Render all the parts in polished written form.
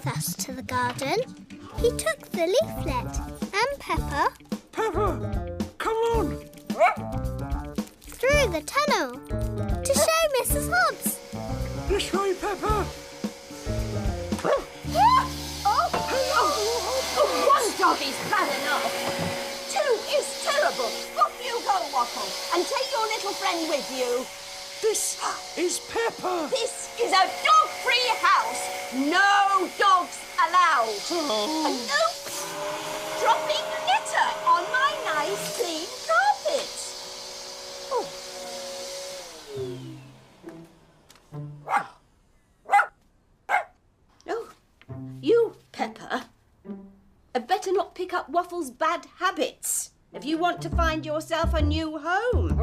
with us to the garden. He took the leaflet. And Peppa. Peppa, come on. Through the tunnel to show Mrs. Hobbs. This way, Peppa. One dog is bad enough. Two is terrible. Off you go, Waffle, and take your little friend with you. This is Peppa. This is a dog-free house. No dogs allowed. And no dropping litter on my nice clean carpet. Oh. Oh, you, Peppa, had better not pick up Waffle's bad habits if you want to find yourself a new home.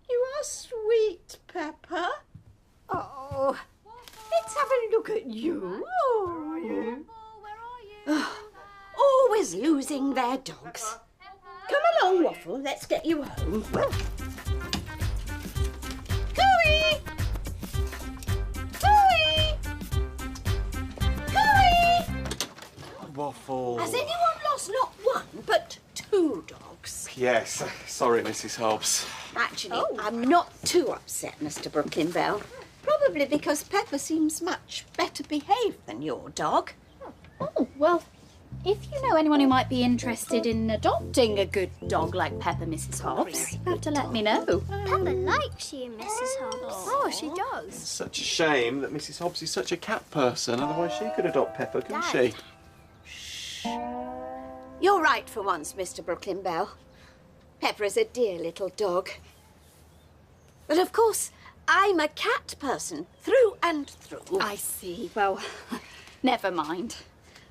You are sweet, Peppa. Oh, let's have a look at you. Oh, Where are you? always losing their dogs. Come along, Waffle. Let's get you home. Cooey! Cooey! Cooey! Waffle. Has anyone lost not one, but two dogs? Yes, sorry, Mrs. Hobbs. Actually, I'm not too upset, Mr. Brooklyn Bell. Probably because Peppa seems much better behaved than your dog. Oh, well, if you know anyone who might be interested in adopting a good dog like Peppa, Mrs. Hobbs, you'll have to let me know. Peppa likes you, Mrs. Hobbs. Oh, she does. Such a shame that Mrs. Hobbs is such a cat person. Otherwise, she could adopt Peppa, couldn't she? You're right for once, Mr. Brooklyn Bell. Peppa is a dear little dog. But of course, I'm a cat person, through and through. I see. Well, never mind.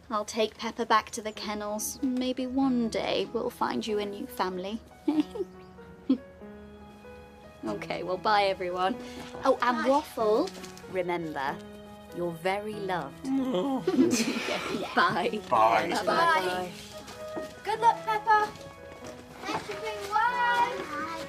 I'll take Peppa back to the kennels. Maybe one day we'll find you a new family. Okay, well, bye, everyone. Oh, and Waffle, remember, you're very loved. Bye. Bye. Bye. Good luck, Peppa. Thanks, everyone. Bye.